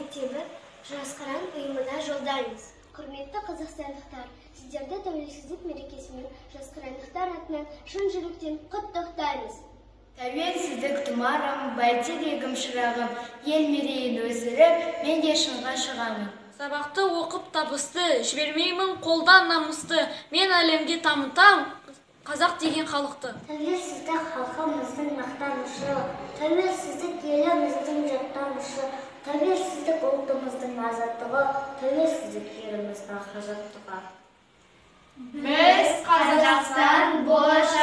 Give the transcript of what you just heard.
мектебі Жас қыран ұйымына жолдаймыз. Құрметті қазақстандықтар, сіздерді тәуелсіздік мерекесімен Жас қырандықтар атынан шын жүректен құттықтаймыз. Тәуелсіздік тұмарым, бәйтерегім шырағым, ел мерейін өсіріп, мен де шыңға шығамын. Сабақты оқып табысты, жібермеймін қолдан намысты, мен әлемге танытам қазақ деген халықты. Тәуелсіздік халқымыздың мақтанышы, тәуелсіздік еліміздің жаттанышы, тәуелсіздік ұлтымыздың азаттығы, тәуелсіздік еліміздің азаттығы. Біз Қазақстан болашақ